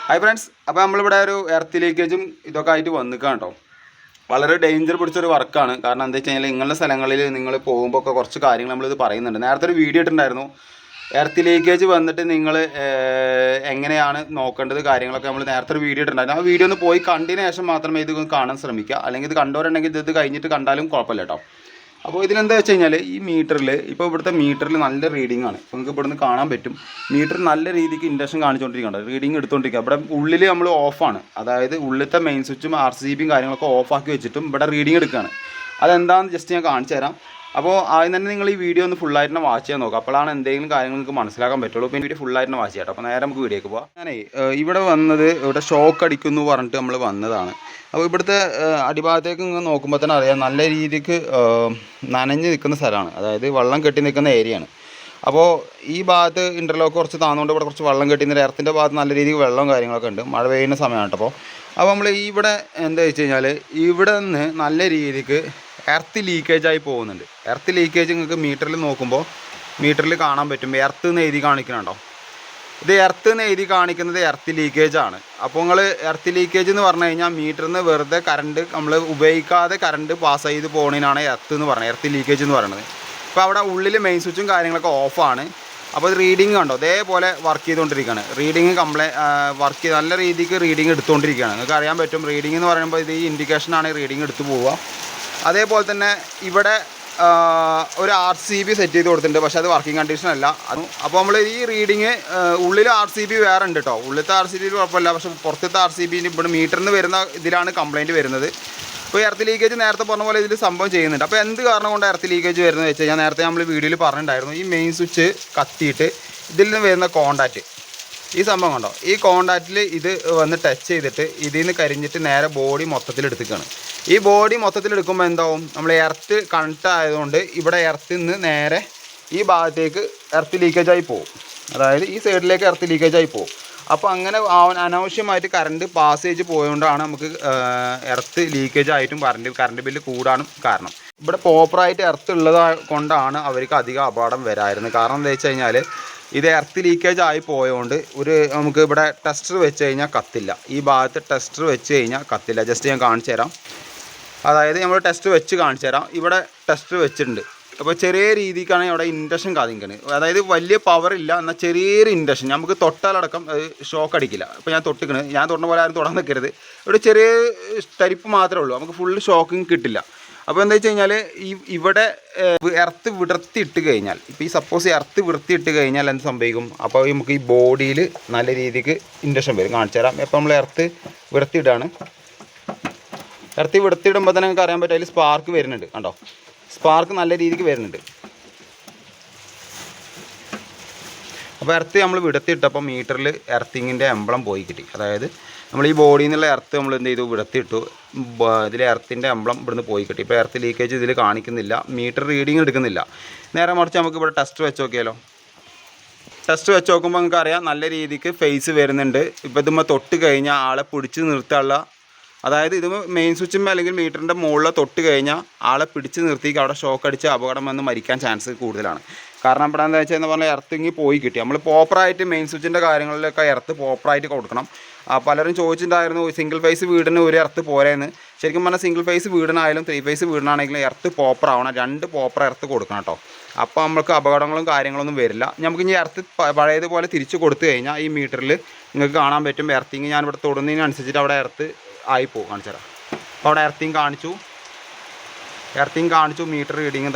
Hi friends, അപ്പോൾ നമ്മളിവിടെ ഒരു എർത്ത് ലീക്കേജും ഇതൊക്കെ ആയിട്ട് വന്നിക്കാം കേട്ടോ. വളരെ ഡേഞ്ചർ പിടിച്ചൊരു വർക്കാണ്. കാരണം എന്താ വെച്ച് കഴിഞ്ഞാൽ ഇങ്ങനെയുള്ള സ്ഥലങ്ങളിൽ നിങ്ങൾ പോകുമ്പോൾ ഒക്കെ കുറച്ച് കാര്യങ്ങൾ നമ്മളിത് പറയുന്നുണ്ട്. നേരത്തെ ഒരു വീഡിയോ ഇട്ടിട്ടുണ്ടായിരുന്നു, എർത്ത് ലീക്കേജ് വന്നിട്ട് നിങ്ങൾ എങ്ങനെയാണ് നോക്കേണ്ടത് കാര്യങ്ങളൊക്കെ നമ്മൾ നേരത്തെ ഒരു വീഡിയോ ഇട്ടിട്ടുണ്ടായിരുന്നു. ആ വീഡിയോ ഒന്ന് പോയി കണ്ടതിന് ശേഷം മാത്രമേ ഇത് കാണാൻ ശ്രമിക്കുക. അല്ലെങ്കിൽ ഇത് കണ്ടവരുണ്ടെങ്കിൽ ഇത് കഴിഞ്ഞിട്ട് കണ്ടാലും കുഴപ്പമില്ല കേട്ടോ. അപ്പോൾ ഇതിലെന്താ വെച്ച് കഴിഞ്ഞാൽ ഈ മീറ്ററിൽ ഇപ്പോൾ ഇവിടുത്തെ മീറ്ററിൽ നല്ല റീഡിംഗ് ആണ്. ഇപ്പോൾ നിങ്ങൾക്ക് ഇവിടുന്ന് കാണാൻ പറ്റും, മീറ്റർ നല്ല രീതിക്ക് ഇൻഡക്ഷൻ കാണിച്ചുകൊണ്ടിരിക്കുന്നുണ്ട്, റീഡിംഗ് എടുത്തുകൊണ്ടിരിക്കുക. ഇവിടെ ഉള്ളിൽ നമ്മൾ ഓഫാണ്, അതായത് ഉള്ളിലത്തെ മെയിൻ സ്വിച്ചും RCBയും കാര്യങ്ങളൊക്കെ ഓഫാക്കി വെച്ചിട്ടും ഇവിടെ റീഡിംഗ് എടുക്കുകയാണ്. അതെന്താണെന്ന് ജസ്റ്റ് ഞാൻ കാണിച്ചു തരാം. അപ്പോൾ ആദ്യം തന്നെ നിങ്ങൾ ഈ വീഡിയോ ഒന്ന് ഫുള്ളായിട്ട് തന്നെ വാച്ച് ചെയ്യാൻ നോക്കുക. അപ്പോഴാണ് എന്തെങ്കിലും കാര്യങ്ങൾ നിങ്ങൾക്ക് മനസ്സിലാക്കാൻ പറ്റുള്ളൂ. പിന്നെ വീഡിയോ ഫുള്ളായിട്ട് തന്നെ വാച്ച് ചെയ്യാം. അപ്പോൾ നേരെ നമുക്ക് വീഡിയോക്ക് പോകാം. ഞാനേ ഇവിടെ വന്നത് ഇവിടെ ഷോക്ക് അടിക്കുന്നു പറഞ്ഞിട്ട് നമ്മൾ വന്നതാണ്. അപ്പോൾ ഇവിടുത്തെ അടിഭാഗത്തേക്ക് ഇങ്ങനെ നോക്കുമ്പോൾ തന്നെ അറിയാം, നല്ല രീതിക്ക് നനഞ്ഞ് നിൽക്കുന്ന സ്ഥലമാണ്, അതായത് വെള്ളം കെട്ടി നിൽക്കുന്ന ഏരിയയാണ്. അപ്പോൾ ഈ ഭാഗത്ത് ഇൻ്റർലോക്ക് കുറച്ച് താന്നുകൊണ്ട് ഇവിടെ കുറച്ച് വെള്ളം കെട്ടി നിൽക്കുന്ന എർത്തിൻ്റെ ഭാഗത്ത് നല്ല രീതിക്ക് വെള്ളവും കാര്യങ്ങളൊക്കെ ഉണ്ട്. മഴ പെയ്യുന്ന സമയമാണ് കേട്ടോ. അപ്പോൾ നമ്മൾ ഇവിടെ എന്താ വെച്ച് കഴിഞ്ഞാൽ ഇവിടെ നിന്ന് നല്ല രീതിക്ക് എർത്ത് ലീക്കേജായി പോകുന്നുണ്ട്. എർത്ത് ലീക്കേജ് നിങ്ങൾക്ക് മീറ്ററിൽ നോക്കുമ്പോൾ മീറ്ററിൽ കാണാൻ പറ്റും, എർത്ത് എന്ന് എഴുതി കാണിക്കുന്നുണ്ടോ. ഇത് എർത്ത് എന്ന് എഴുതി കാണിക്കുന്നത് എർത്ത് ലീക്കേജ് ആണ്. അപ്പോൾ നിങ്ങൾ എർത്ത് ലീക്കേജ് എന്ന് പറഞ്ഞു കഴിഞ്ഞാൽ മീറ്ററിൽ നിന്ന് വെറുതെ കറണ്ട് നമ്മൾ ഉപയോഗിക്കാതെ കറണ്ട് പാസ് ചെയ്ത് പോകുന്നതിനാണ് എർത്ത് എന്ന് പറയുന്നത്, എർത്ത് ലീക്കേജ് എന്ന് പറയുന്നത്. അപ്പോൾ അവിടെ ഉള്ളിൽ മെയിൻ സ്വിച്ചും കാര്യങ്ങളൊക്കെ ഓഫാണ്. അപ്പോൾ ഇത് റീഡിങ് കണ്ടോ, അതേപോലെ വർക്ക് ചെയ്തുകൊണ്ടിരിക്കുകയാണ്. റീഡിങ് വർക്ക് നല്ല രീതിക്ക് റീഡിങ് എടുത്തുകൊണ്ടിരിക്കുകയാണ്. നിങ്ങൾക്ക് അറിയാൻ പറ്റും, റീഡിങ് എന്ന് പറയുമ്പോൾ ഇത് ഈ ഇൻഡിക്കേഷനാണ് റീഡിങ് എടുത്തു പോവുക. അതേപോലെ തന്നെ ഇവിടെ ഒരു RCB സെറ്റ് ചെയ്ത് കൊടുത്തിട്ടുണ്ട്, പക്ഷേ അത് വർക്കിംഗ് കണ്ടീഷൻ അല്ല. അപ്പോൾ നമ്മൾ ഈ റീഡിങ് ഉള്ളിൽ RCB വേറെ ഉണ്ട് കേട്ടോ. ഉള്ളിലത്തെ RCB കുഴപ്പമില്ല, പക്ഷേ പുറത്തത്തെ RCB ഇവിടെ മീറ്ററിൽ നിന്ന് വരുന്ന ഇതിലാണ് കംപ്ലയിൻറ്റ് വരുന്നത്. ഇപ്പോൾ എർത്ത് ലീക്കേജ് നേരത്തെ പറഞ്ഞ പോലെ ഇതിൽ സംഭവം ചെയ്യുന്നുണ്ട്. അപ്പോൾ എന്ത് കാരണം കൊണ്ട് എർത്ത് ലീക്കേജ് വരുന്നത് വെച്ച് കഴിഞ്ഞാൽ നേരത്തെ നമ്മൾ വീഡിയോയിൽ പറഞ്ഞിട്ടുണ്ടായിരുന്നു, ഈ മെയിൻ സ്വിച്ച് കത്തിയിട്ട് ഇതിൽ നിന്ന് വരുന്ന കോണ്ടാക്റ്റ്, ഈ സംഭവം കണ്ടോ, ഈ കോണ്ടാക്റ്റിൽ ഇത് വന്ന് ടച്ച് ചെയ്തിട്ട് ഇതിൽ നിന്ന് കരിഞ്ഞിട്ട് നേരെ ബോഡി മൊത്തത്തിൽ എടുത്തിക്കാണ്. ഈ ബോഡി മൊത്തത്തിൽ എടുക്കുമ്പോൾ എന്താവും, നമ്മൾ എർത്ത് കണക്ട് ആയതുകൊണ്ട് ഇവിടെ എർത്തിൽ നിന്ന് നേരെ ഈ ഭാഗത്തേക്ക് എർത്ത് ലീക്കേജായി പോകും, അതായത് ഈ സൈഡിലേക്ക് എർത്ത് ലീക്കേജായി പോകും. അപ്പോൾ അങ്ങനെ അനാവശ്യമായിട്ട് കറണ്ട് പാസേജ് പോയതുകൊണ്ടാണ് നമുക്ക് എർത്ത് ലീക്കേജ് ആയിട്ടും കറണ്ട് ബില്ല് കൂടാനും കാരണം. ഇവിടെ പ്രോപ്പറായിട്ട് എർത്ത് ഉള്ളത് കൊണ്ടാണ് അവർക്ക് അധികം അപകടം വരായിരുന്നത്. കാരണം എന്താ വെച്ച് കഴിഞ്ഞാൽ ഇത് എർത്ത് ലീക്കേജ് ആയി പോയതുകൊണ്ട് നമുക്ക് ഇവിടെ ടെസ്റ്റർ വെച്ച് കഴിഞ്ഞാൽ കത്തില്ല. ഈ ഭാഗത്ത് ടെസ്റ്റർ വെച്ച് കഴിഞ്ഞാൽ കത്തില്ല. ജസ്റ്റ് ഞാൻ കാണിച്ചു തരാം, അതായത് നമ്മൾ ടെസ്റ്റ് വെച്ച് കാണിച്ചു തരാം. ഇവിടെ ടെസ്റ്റർ വെച്ചിട്ടുണ്ട്. അപ്പോൾ ചെറിയ രീതിക്കാണ് ഇവിടെ ഇൻഡക്ഷൻ കാണിക്കുന്നത്, അതായത് വലിയ പവറില്ല, എന്നാൽ ചെറിയൊരു ഇൻഡക്ഷൻ, നമുക്ക് തൊട്ടാലടക്കം ഷോക്ക് അടിക്കില്ല. ഇപ്പോൾ ഞാൻ തൊട്ടിക്കണത്, ഞാൻ തൊടുന്ന പോലെ ആരും തൊടാൻ നിൽക്കരുത്. ഇവിടെ ചെറിയ തരിപ്പ് മാത്രമേ ഉള്ളൂ, നമുക്ക് ഫുള്ള് ഷോക്കിങ് കിട്ടില്ല. അപ്പോൾ എന്താ വെച്ച് കഴിഞ്ഞാൽ ഇവിടെ എർത്ത് വിടർത്തിയിട്ട് കഴിഞ്ഞാൽ, ഇപ്പോൾ ഈ സപ്പോസ് എർത്ത് വിടർത്തിയിട്ട് കഴിഞ്ഞാൽ എന്ത് സംഭവിക്കും, അപ്പോൾ നമുക്ക് ഈ ബോഡിയിൽ നല്ല രീതിക്ക് ഇൻഡക്ഷൻ വരും. കാണിച്ചു തരാം. ഇപ്പോൾ നമ്മൾ എർത്ത് വിടർത്തിയിടാണ്. എർത്ത് വിടർത്തിയിടുമ്പോൾ തന്നെ നമുക്ക് അറിയാൻ പറ്റും, അതിൽ സ്പാർക്ക് വരുന്നുണ്ട് കണ്ടോ, സ്പാർക്ക് നല്ല രീതിക്ക് വരുന്നുണ്ട്. അപ്പോൾ എർത്ത് നമ്മൾ വിടത്തിയിട്ടപ്പോൾ മീറ്ററിൽ എർത്തിങ്ങിൻ്റെ എംബ്ലം പോയി കിട്ടി. അതായത് നമ്മൾ ഈ ബോഡിയിൽ നിന്നുള്ള എർത്ത് നമ്മൾ എന്ത് ചെയ്തു, വിടത്തിയിട്ടു, ഇതിൽ എർത്തിൻ്റെ എംബ്ലം ഇവിടുന്ന് പോയി കിട്ടി. ഇപ്പോൾ എർത്ത് ലീക്കേജ് ഇതിൽ കാണിക്കുന്നില്ല, മീറ്റർ റീഡിങ് എടുക്കുന്നില്ല. നേരെ മറിച്ച് നമുക്ക് ഇവിടെ ടെസ്റ്റ് വെച്ച് നോക്കിയാലോ. ടെസ്റ്റ് വെച്ച് നോക്കുമ്പോൾ നമുക്ക് അറിയാം നല്ല രീതിക്ക് ഫേസ് വരുന്നുണ്ട്. ഇപ്പോൾ ഇതുമ്പോൾ തൊട്ട് കഴിഞ്ഞാൽ ആളെ പിടിച്ച് നിർത്താനുള്ള, അതായത് ഇത് മെയിൻ സ്വിച്ചുമ്പോൾ അല്ലെങ്കിൽ മീറ്ററിൻ്റെ മുകളിൽ തൊട്ട് കഴിഞ്ഞാൽ ആളെ പിടിച്ച് നിർത്തിക്ക് അവിടെ ഷോക്ക് അടിച്ച് അപകടം വന്ന് മരിക്കാൻ ചാൻസ് കൂടുതലാണ്. കാരണം ഇവിടെ എന്താ വെച്ചാൽ പറഞ്ഞാൽ എർത്തിങ്ങി പോയി കിട്ടി. നമ്മൾ പ്രോപ്പറായിട്ട് മെയിൻ സ്വിച്ചിൻ്റെ കാര്യങ്ങളിലൊക്കെ എർത്ത് പ്രോപ്പറായിട്ട് കൊടുക്കണം. പലരും ചോദിച്ചിട്ടുണ്ടായിരുന്നു സിംഗിൾ ഫേസ് വീടിന് ഒരു എർത്ത് പോരെയെന്ന്. ശരിക്കും പറഞ്ഞാൽ സിംഗിൾ ഫേസ് വീടിനായാലും 3 ഫേസ് വീടിനാണെങ്കിലും എർത്ത് പ്രോപ്പർ ആവണം, 2 പ്രോപ്പർ എർത്ത് കൊടുക്കണം കേട്ടോ. അപ്പോൾ നമുക്ക് അപകടങ്ങളും കാര്യങ്ങളൊന്നും വരില്ല. നമുക്ക് ഇനി എർത്ത് പഴയതുപോലെ തിരിച്ച് കൊടുത്തു കഴിഞ്ഞാൽ ഈ മീറ്ററിൽ നിങ്ങൾക്ക് കാണാൻ പറ്റും എർത്തിങ് ഞാനിവിടെ തൊടുന്നതിനനുസരിച്ചിട്ട് അവിടെ എർത്ത് ആയിപ്പോവും. കാണിച്ചു തരാം. അപ്പോൾ അവിടെ എർത്തിങ് കാണിച്ചു, മീറ്റർ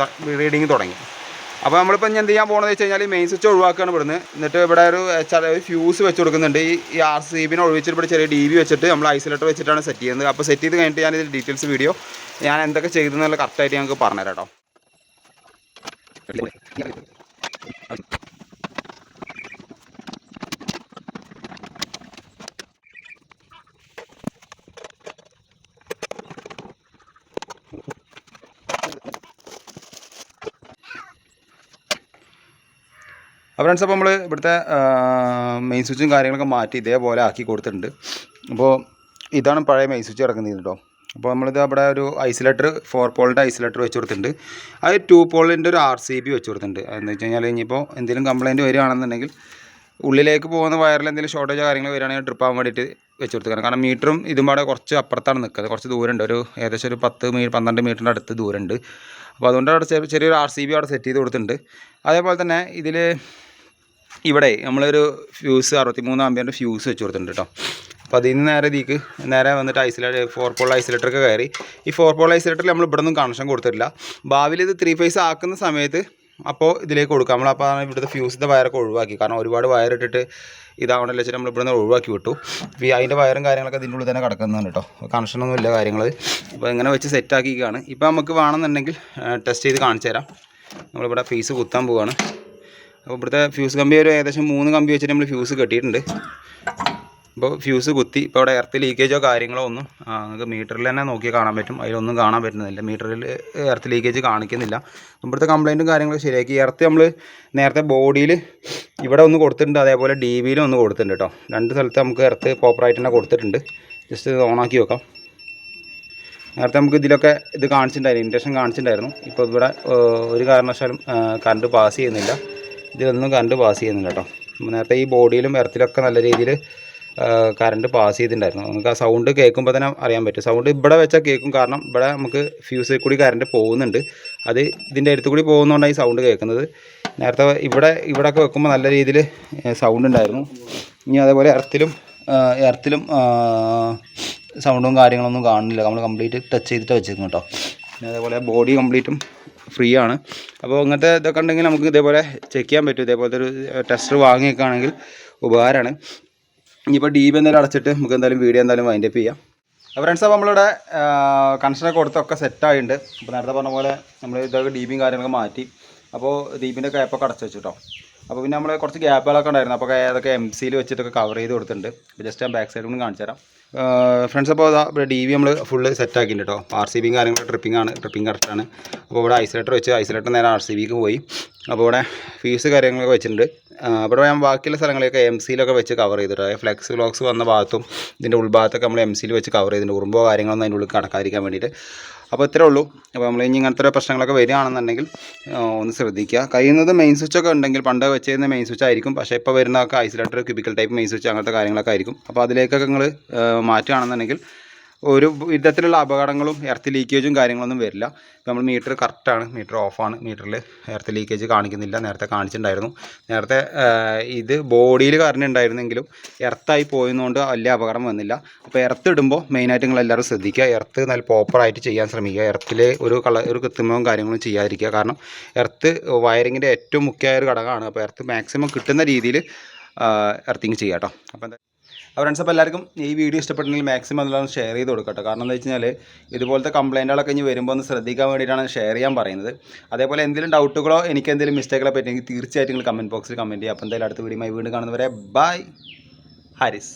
റീഡിങ് തുടങ്ങി. അപ്പോൾ നമ്മളിപ്പോൾ ഇനി എന്ത് ചെയ്യാൻ പോകുന്നത് വെച്ച് കഴിഞ്ഞാൽ മെയിൻ സ്വിച്ച് ഒഴിവാക്കുകയാണ് ഇവിടുന്ന്. എന്നിട്ട് ഇവിടെ ഒരു ഫ്യൂസ് വെച്ച് കൊടുക്കുന്നുണ്ട്. ഈ RCBനെ ഒഴിച്ചിട്ട് ഇവിടെ ചെറിയ DB വെച്ചിട്ട് നമ്മൾ ഐസൊലേറ്റർ വെച്ചിട്ടാണ് സെറ്റ് ചെയ്യുന്നത്. അപ്പോൾ സെറ്റ് ചെയ്ത് കഴിഞ്ഞിട്ട് ഞാൻ ഇതിൽ ഡീറ്റെയിൽസ് വീഡിയോ ഞാൻ എന്തൊക്കെ ചെയ്തെന്നുള്ള കറക്റ്റായിട്ട് ഞങ്ങൾക്ക് പറഞ്ഞുതരാം കേട്ടോ. ഫ്രണ്ട്സ്, അപ്പോൾ നമ്മൾ ഇവിടുത്തെ മെയിൻ സ്വിച്ചും കാര്യങ്ങളൊക്കെ മാറ്റി ഇതേപോലെ ആക്കി കൊടുത്തിട്ടുണ്ട്. അപ്പോൾ ഇതാണ് പഴയ മെയിൻ സ്വിച്ച് കിടക്കുന്നത് കേട്ടോ. അപ്പോൾ നമ്മളിത് അവിടെ ഒരു ഐസൊലേറ്റർ 4 പോളിൻ്റെ ഐസൊലേറ്റർ വെച്ച് കൊടുത്തിട്ടുണ്ട്. അത് 2 പോളിൻ്റെ ഒരു RCB വെച്ച് കൊടുത്തിട്ടുണ്ട്. എന്ന് വെച്ച് കഴിഞ്ഞാൽ ഇനിയിപ്പോൾ എന്തെങ്കിലും കംപ്ലയിൻറ്റ് വരികയാണെന്നുണ്ടെങ്കിൽ ഉള്ളിലേക്ക് പോകുന്ന വയറിൽ എന്തെങ്കിലും ഷോർട്ടേജോ കാര്യങ്ങൾ വരികയാണെങ്കിൽ ട്രിപ്പ് ആകാൻ വേണ്ടിയിട്ട് വെച്ച് കൊടുത്തിരിക്കണം. കാരണം മീറ്ററും ഇതും പാടെ കുറച്ച് അപ്പുറത്താണ് നിൽക്കുന്നത്, കുറച്ച് ദൂരമുണ്ട്, ഏകദേശം ഒരു 12 മീറ്ററിൻ്റെ അടുത്ത് ദൂരമുണ്ട്. അപ്പോൾ അതുകൊണ്ട് അവിടെ ചെറിയൊരു RCB അവിടെ സെറ്റ് ചെയ്ത് കൊടുത്തിട്ടുണ്ട്. അതേപോലെ തന്നെ ഇതിൽ ഇവിടെ നമ്മളൊരു ഫ്യൂസ് 63 ആമ്പിയറിൻ്റെ ഫ്യൂസ് വെച്ച് കൊടുത്തിട്ടുണ്ട് കേട്ടോ. അപ്പോൾ അതിൽ നിന്ന് നേരെ വന്നിട്ട് 4 പോൾ ഐസൊലേറ്ററൊക്കെ കയറി. ഈ 4 പോൾ ഐസൊലേറ്ററിൽ നമ്മൾ ഇവിടെ ഒന്നും കണക്ഷൻ കൊടുത്തിട്ടില്ല. ഭാവിയിൽ ഇത് 3 ഫേസ് ആക്കുന്ന സമയത്ത് അപ്പോൾ ഇതിലേക്ക് കൊടുക്കാം. നമ്മളപ്പോൾ ഇവിടുത്തെ ഫ്യൂസിൻ്റെ വയറൊക്കെ ഒഴിവാക്കി, കാരണം ഒരുപാട് വയർ ഇട്ടിട്ട് ഇതാവണല്ലോ വെച്ചിട്ട് നമ്മൾ ഇവിടെ നിന്ന് ഒഴിവാക്കി വിട്ടു. അപ്പോൾ അതിൻ്റെ വയറും കാര്യങ്ങളൊക്കെ ഇതിൻ്റെ ഉള്ളിൽ തന്നെ കിടക്കുന്നുണ്ട് കേട്ടോ, കണക്ഷനൊന്നും ഇല്ല കാര്യങ്ങൾ. അപ്പോൾ ഇങ്ങനെ വെച്ച് സെറ്റാക്കിക്കുകയാണ്. ഇപ്പോൾ നമുക്ക് വേണമെന്നുണ്ടെങ്കിൽ ടെസ്റ്റ് ചെയ്ത് കാണിച്ചു തരാം. നമ്മളിവിടെ ഫീസ് കുത്താൻ പോവുകയാണ്. അപ്പോൾ ഇവിടുത്തെ ഫ്യൂസ് കമ്പി ഒരു ഏകദേശം 3 കമ്പി വെച്ചിട്ട് നമ്മൾ ഫ്യൂസ് കെട്ടിയിട്ടുണ്ട്. അപ്പോൾ ഫ്യൂസ് കുത്തി. ഇപ്പോൾ അവിടെ എർത്ത് ലീക്കേജോ കാര്യങ്ങളോ ഒന്നും നമുക്ക് മീറ്ററിൽ തന്നെ നോക്കിയാൽ കാണാൻ പറ്റും. അതിലൊന്നും കാണാൻ പറ്റുന്നില്ല, മീറ്ററിൽ എർത്ത് ലീക്കേജ് കാണിക്കുന്നില്ല. ഇവിടുത്തെ കംപ്ലയിൻറ്റും കാര്യങ്ങളൊക്കെ ശരിയാക്കി. എർത്ത് നമ്മൾ നേരത്തെ ബോഡിയിൽ ഇവിടെ ഒന്ന് കൊടുത്തിട്ടുണ്ട്, അതേപോലെ DBയിലും ഒന്ന് കൊടുത്തിട്ടുണ്ട് കേട്ടോ. 2 സ്ഥലത്ത് നമുക്ക് എർത്ത് പ്രോപ്പറായിട്ട് തന്നെ കൊടുത്തിട്ടുണ്ട്. ജസ്റ്റ് ഇത് ഓണാക്കി വെക്കാം. നേരത്തെ നമുക്ക് ഇതിലൊക്കെ ഇത് കാണിച്ചിട്ടുണ്ടായിരുന്നു, ഇൻഡക്ഷൻ കാണിച്ചിട്ടുണ്ടായിരുന്നു. ഇപ്പോൾ ഇവിടെ ഒരു കാരണവശാലും കറണ്ട് പാസ് ചെയ്യുന്നില്ല, ഇതിലൊന്നും കറണ്ട് പാസ് ചെയ്യുന്നില്ല കേട്ടോ. നേരത്തെ ഈ ബോഡിയിലും എർത്തിലൊക്കെ നല്ല രീതിയിൽ കറണ്ട് പാസ് ചെയ്തിട്ടുണ്ടായിരുന്നു. നമുക്ക് ആ സൗണ്ട് കേൾക്കുമ്പോൾ തന്നെ അറിയാൻ പറ്റും. സൗണ്ട് ഇവിടെ വെച്ചാൽ കേൾക്കും, കാരണം ഇവിടെ നമുക്ക് ഫ്യൂസിൽ കൂടി കറണ്ട് പോകുന്നുണ്ട്. അത് ഇതിൻ്റെ അടുത്ത് കൂടി പോകുന്നതുകൊണ്ടാണ് ഈ സൗണ്ട് കേൾക്കുന്നത്. നേരത്തെ ഇവിടെയൊക്കെ വെക്കുമ്പോൾ നല്ല രീതിയിൽ സൗണ്ട് ഉണ്ടായിരുന്നു. ഇനി അതേപോലെ എർത്തിലും സൗണ്ടും കാര്യങ്ങളൊന്നും കാണുന്നില്ല. നമ്മൾ കംപ്ലീറ്റ് ടച്ച് ചെയ്തിട്ട് വെച്ചേക്കും കേട്ടോ. പിന്നെ അതേപോലെ ബോഡി കംപ്ലീറ്റും ഫ്രീ ആണ്. അപ്പോൾ അങ്ങനത്തെ ഇതൊക്കെ ഉണ്ടെങ്കിൽ നമുക്ക് ഇതേപോലെ ചെക്ക് ചെയ്യാൻ പറ്റും. ഇതേപോലത്തെ ഒരു ടെസ്റ്റർ വാങ്ങിയേക്കുകയാണെങ്കിൽ ഉപകാരമാണ്. ഇനിയിപ്പോൾ DB എന്തായാലും അടച്ചിട്ട് നമുക്ക് എന്തായാലും വീഡിയോ എന്തായാലും വൈൻഡപ്പ് ചെയ്യാം. ഫ്രണ്ട്സ്, അപ്പോൾ നമ്മളിവിടെ കണക്ഷനൊക്കെ കൊടുത്തൊക്കെ സെറ്റായിട്ടുണ്ട്. അപ്പോൾ നേരത്തെ പറഞ്ഞ പോലെ നമ്മൾ ഇതൊക്കെ DBയും കാര്യങ്ങളൊക്കെ മാറ്റി. അപ്പോൾ DBൻ്റെ ക്യാപ്പൊക്കെ അടച്ചു വെച്ചു കേട്ടോ. അപ്പോൾ പിന്നെ നമ്മൾ കുറച്ച് ഗ്യാപ്പുകളൊക്കെ ഉണ്ടായിരുന്നു, അപ്പോൾ അതൊക്കെ MCയിൽ വെച്ചിട്ടൊക്കെ കവർ ചെയ്ത് കൊടുത്തിട്ടുണ്ട്. അപ്പോൾ ജസ്റ്റ് ഞാൻ ബാക്ക് സൈഡിൽ നിന്ന് കാണിച്ചു തരാം. ഫ്രണ്ട്സ്, അപ്പോൾ ഇവിടെ DB നമ്മൾ ഫുള്ള് സെറ്റാക്കിയിട്ടുണ്ട് കേട്ടോ. RCBയും കാര്യങ്ങളൊക്കെ ട്രിപ്പിംഗ് കറക്റ്റാണ്. അപ്പോൾ ഇവിടെ ഐസൊലേറ്റർ നേരെ RCBക്ക് പോയി. അപ്പോൾ ഇവിടെ ഫീസ് കാര്യങ്ങളൊക്കെ വെച്ചിട്ടുണ്ട്. അവിടെ ഞാൻ ബാക്കിയുള്ള സ്ഥലങ്ങളൊക്കെ MCയിലൊക്കെ വെച്ച് കവർ ചെയ്തിട്ട്, ഫ്ലെക്സ് വ്ലോഗ്സ് വന്ന ഭാഗത്തും ഇതിൻ്റെ ഉൾഭാഗത്തൊക്കെ നമ്മൾ MCയിൽ വെച്ച് കവർ ചെയ്തിട്ടുണ്ട്, ഉറുമ്പോ കാര്യങ്ങളൊന്നും അതിൻ്റെ ഉള്ളിൽ കടക്കാതിരിക്കാൻ വേണ്ടിയിട്ട്. അപ്പോൾ ഇത്രേ ഉള്ളൂ. അപ്പോൾ നമ്മൾ ഇനി ഇങ്ങനത്തെ പ്രശ്നങ്ങളൊക്കെ വരികയാണെന്നുണ്ടെങ്കിൽ ഒന്ന് ശ്രദ്ധിക്കുക. കഴിയുന്നത് മെയിൻ സ്വിച്ചൊക്കെ ഉണ്ടെങ്കിൽ പണ്ട് വെച്ചിരുന്ന മെയിൻ സ്വിച്ച് ആയിരിക്കും, പക്ഷേ ഇപ്പോൾ വരുന്നതൊക്കെ isolator, cubical type main switch അങ്ങനത്തെ കാര്യങ്ങളൊക്കെ ആയിരിക്കും. അപ്പോൾ അതിലേക്കൊക്കെ നിങ്ങൾ മാറ്റുകയാണെന്നുണ്ടെങ്കിൽ ഒരു വിധത്തിലുള്ള അപകടങ്ങളും എർത്ത് ലീക്കേജും കാര്യങ്ങളൊന്നും വരില്ല. ഇപ്പോൾ നമ്മൾ മീറ്റർ കറക്റ്റാണ്, മീറ്റർ ഓഫാണ്, മീറ്ററിൽ എർത്ത് ലീക്കേജ് കാണിക്കുന്നില്ല. നേരത്തെ കാണിച്ചിട്ടുണ്ടായിരുന്നു. നേരത്തെ ഇത് ബോഡിയിൽ കറണ്ട് ഉണ്ടായിരുന്നെങ്കിലും എർത്തായി പോയതുകൊണ്ട് വലിയ അപകടം വന്നില്ല. അപ്പോൾ എർത്ത് ഇടുമ്പോൾ മെയിനായിട്ട് നിങ്ങളെല്ലാവരും ശ്രദ്ധിക്കുക, എർത്ത് നല്ല പ്രോപ്പറായിട്ട് ചെയ്യാൻ ശ്രമിക്കുക. എർത്തിൽ ഒരു കൃത്രിമവും കാര്യങ്ങളും ചെയ്യാതിരിക്കുക. കാരണം എർത്ത് വയറിങ്ങിൻ്റെ ഏറ്റവും മുഖ്യമായ ഒരു ഘടകമാണ്. അപ്പോൾ എർത്ത് മാക്സിമം കിട്ടുന്ന രീതിയിൽ എർത്തിങ് ചെയ്യാം കേട്ടോ. അപ്പോൾ ഫ്രണ്ട്സ്, അപ്പോൾ എല്ലാവർക്കും ഈ വീഡിയോ ഇഷ്ടപ്പെട്ടെങ്കിൽ മാക്സിമം അതെല്ലാം ഷെയർ ചെയ്ത് കൊടുക്കട്ടെ. കാരണം എന്താ വെച്ച് കഴിഞ്ഞാൽ ഇതുപോലത്തെ കംപ്ലയിൻറ്റുകളൊക്കെ ഇനി വരുമ്പോൾ ഒന്ന് ശ്രദ്ധിക്കാൻ വേണ്ടിയിട്ടാണ് ഷെയർ ചെയ്യാൻ പറയുന്നത്. അതേപോലെ എന്തെങ്കിലും ഡൗട്ടുകളോ എനിക്ക് എന്തെങ്കിലും മിസ്റ്റേക്കുകളോ പറ്റിയെങ്കിൽ തീർച്ചയായിട്ടും നിങ്ങൾ കമൻറ്റ് ബോക്സിൽ കമൻറ്റ് ചെയ്യുക. അപ്പോൾ എന്തായാലും അടുത്ത വീഡിയോയുമായി വീണ്ടും കാണുന്നവരെ ബൈ. ഹാരിസ്.